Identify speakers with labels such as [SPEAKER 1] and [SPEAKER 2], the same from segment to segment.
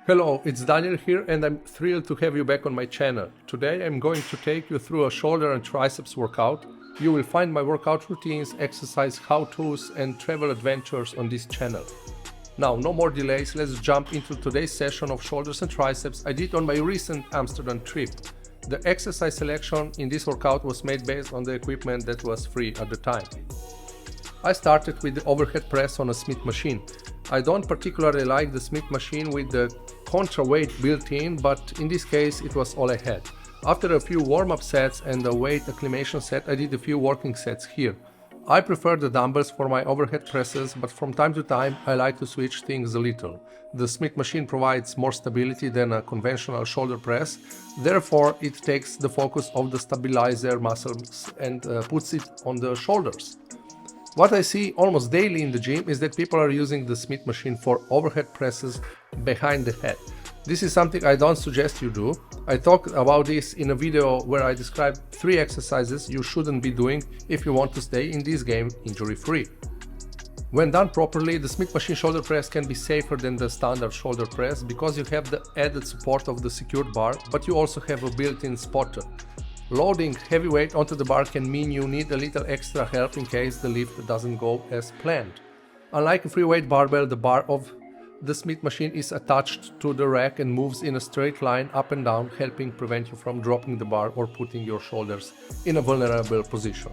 [SPEAKER 1] Hello, it's Daniel here and I'm thrilled to have you back on my channel. Today I'm going to take you through a shoulder and triceps workout. You will find my workout routines, exercise how-tos and travel adventures on this channel. Now, no more delays, let's jump into today's session of shoulders and triceps I did on my recent Amsterdam trip. The exercise selection in this workout was made based on the equipment that was free at the time. I started with the overhead press on a Smith machine. I don't particularly like the Smith machine with the contra weight built in, but in this case it was all I had. After a few warm-up sets and a weight acclimation set, I did a few working sets here. I prefer the dumbbells for my overhead presses, but from time to time I like to switch things a little. The Smith machine provides more stability than a conventional shoulder press, therefore it takes the focus of the stabilizer muscles and puts it on the shoulders. What I see almost daily in the gym is that people are using the Smith machine for overhead presses behind the head. This is something I don't suggest you do. I talked about this in a video where I described 3 exercises you shouldn't be doing if you want to stay in this game injury-free. When done properly, the Smith machine shoulder press can be safer than the standard shoulder press because you have the added support of the secured bar, but you also have a built-in spotter. Loading heavy weight onto the bar can mean you need a little extra help in case the lift doesn't go as planned. Unlike a free weight barbell, the bar of the Smith machine is attached to the rack and moves in a straight line up and down, helping prevent you from dropping the bar or putting your shoulders in a vulnerable position.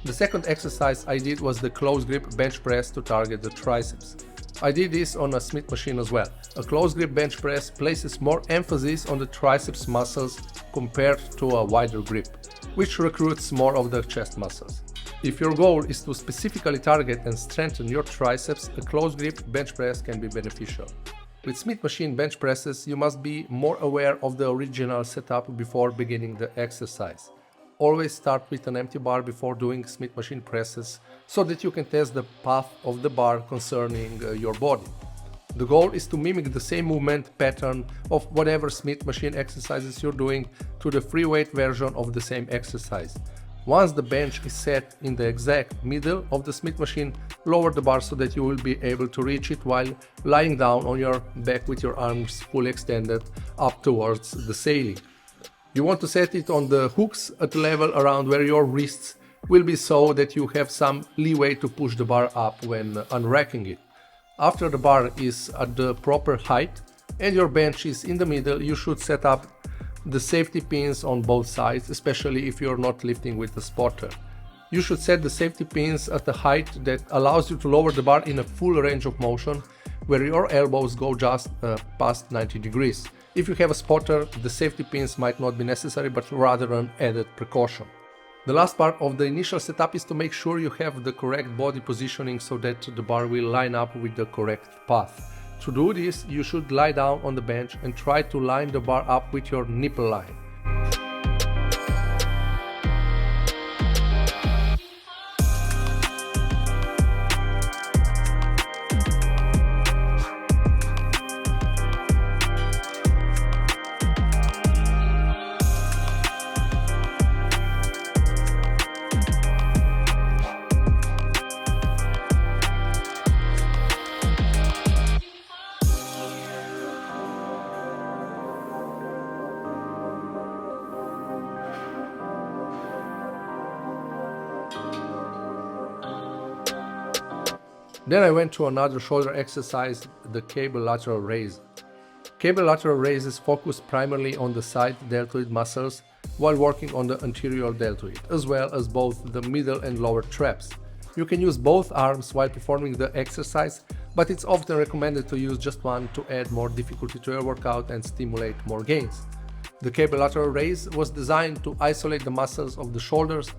[SPEAKER 1] The second exercise I did was the close grip bench press to target the triceps. I did this on a Smith machine as well. A close grip bench press places more emphasis on the triceps muscles compared to a wider grip, which recruits more of the chest muscles. If your goal is to specifically target and strengthen your triceps, a close grip bench press can be beneficial. With Smith machine bench presses, you must be more aware of the original setup before beginning the exercise. Always start with an empty bar before doing Smith machine presses so that you can test the path of the bar concerning your body. The goal is to mimic the same movement pattern of whatever Smith machine exercises you're doing to the free weight version of the same exercise. Once the bench is set in the exact middle of the Smith machine, lower the bar so that you will be able to reach it while lying down on your back with your arms fully extended up towards the ceiling. You want to set it on the hooks at the level around where your wrists will be so that you have some leeway to push the bar up when unracking it. After the bar is at the proper height and your bench is in the middle, you should set up the safety pins on both sides, especially if you're not lifting with a spotter. You should set the safety pins at a height that allows you to lower the bar in a full range of motion, where your elbows go just past 90 degrees. If you have a spotter, the safety pins might not be necessary, but rather an added precaution. The last part of the initial setup is to make sure you have the correct body positioning so that the bar will line up with the correct path. To do this, you should lie down on the bench and try to line the bar up with your nipple line. Then I went to another shoulder exercise, the cable lateral raise. Cable lateral raises focus primarily on the side deltoid muscles while working on the anterior deltoid, as well as both the middle and lower traps. You can use both arms while performing the exercise, but it's often recommended to use just one to add more difficulty to your workout and stimulate more gains. The cable lateral raise was designed to isolate the muscles of the shoulders,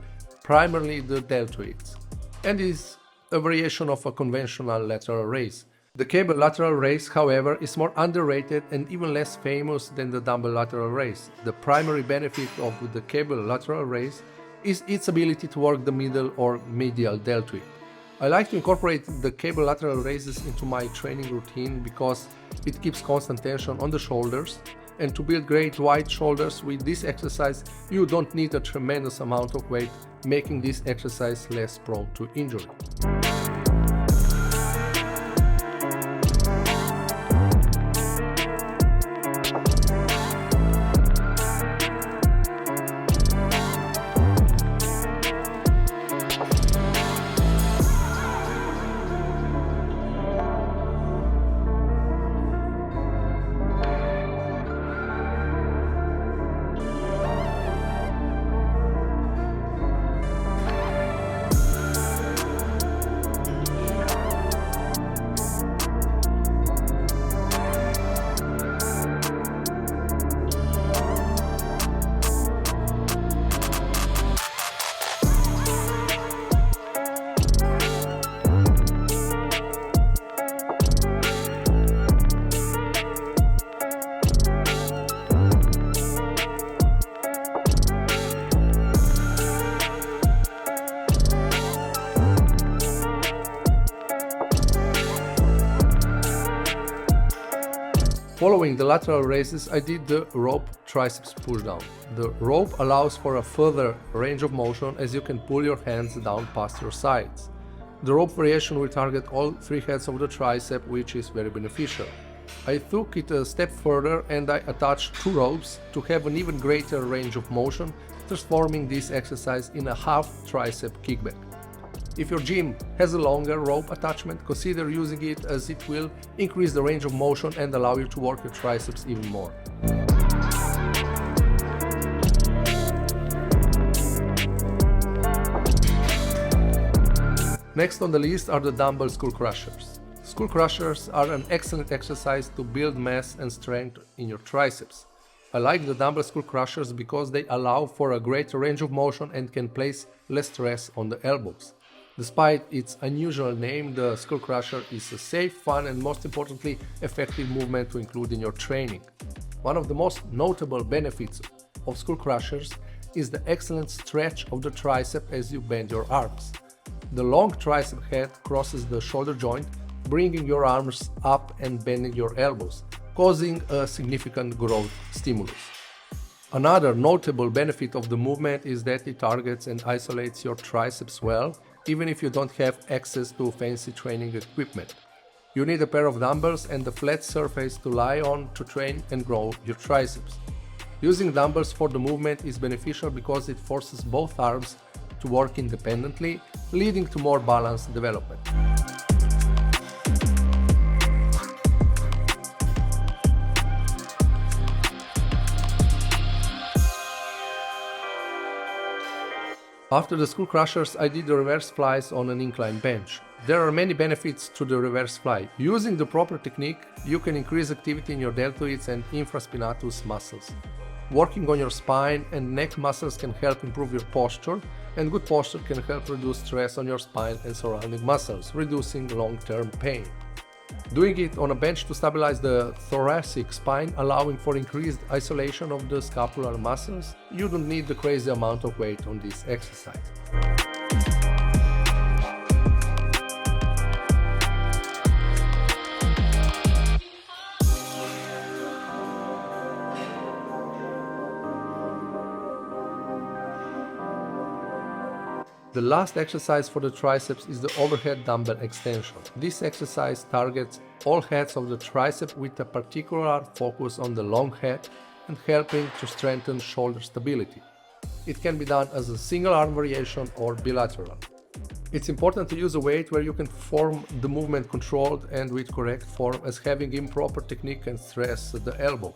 [SPEAKER 1] primarily the deltoids, and is a variation of a conventional lateral raise. The cable lateral raise, however, is more underrated and even less famous than the dumbbell lateral raise. The primary benefit of the cable lateral raise is its ability to work the middle or medial deltoid. I like to incorporate the cable lateral raises into my training routine because it keeps constant tension on the shoulders, and to build great wide shoulders with this exercise, you don't need a tremendous amount of weight, making this exercise less prone to injury. Following the lateral raises, I did the rope triceps pushdown. The rope allows for a further range of motion as you can pull your hands down past your sides. The rope variation will target all three heads of the tricep, which is very beneficial. I took it a step further and I attached two ropes to have an even greater range of motion, transforming this exercise in a half tricep kickback. If your gym has a longer rope attachment, consider using it, as it will increase the range of motion and allow you to work your triceps even more. Next on the list are the dumbbell skull crushers. Skull crushers are an excellent exercise to build mass and strength in your triceps. I like the dumbbell skull crushers because they allow for a greater range of motion and can place less stress on the elbows. Despite its unusual name, the skull crusher is a safe, fun and most importantly effective movement to include in your training. One of the most notable benefits of skull crushers is the excellent stretch of the tricep as you bend your arms. The long tricep head crosses the shoulder joint, bringing your arms up and bending your elbows, causing a significant growth stimulus. Another notable benefit of the movement is that it targets and isolates your triceps well, even if you don't have access to fancy training equipment. You need a pair of dumbbells and a flat surface to lie on to train and grow your triceps. Using dumbbells for the movement is beneficial because it forces both arms to work independently, leading to more balanced development. After the skull crushers, I did the reverse flies on an incline bench. There are many benefits to the reverse fly. Using the proper technique, you can increase activity in your deltoids and infraspinatus muscles. Working on your spine and neck muscles can help improve your posture, and good posture can help reduce stress on your spine and surrounding muscles, reducing long-term pain. Doing it on a bench to stabilize the thoracic spine, allowing for increased isolation of the scapular muscles, you don't need the crazy amount of weight on this exercise. The last exercise for the triceps is the overhead dumbbell extension. This exercise targets all heads of the tricep with a particular focus on the long head and helping to strengthen shoulder stability. It can be done as a single arm variation or bilateral. It's important to use a weight where you can perform the movement controlled and with correct form, as having improper technique can stress the elbow.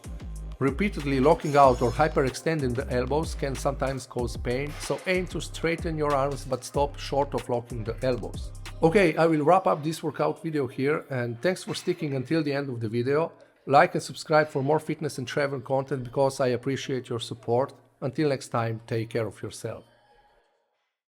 [SPEAKER 1] Repeatedly locking out or hyperextending the elbows can sometimes cause pain, so aim to straighten your arms but stop short of locking the elbows. Okay, I will wrap up this workout video here, and thanks for sticking until the end of the video. Like and subscribe for more fitness and travel content because I appreciate your support. Until next time, take care of yourself.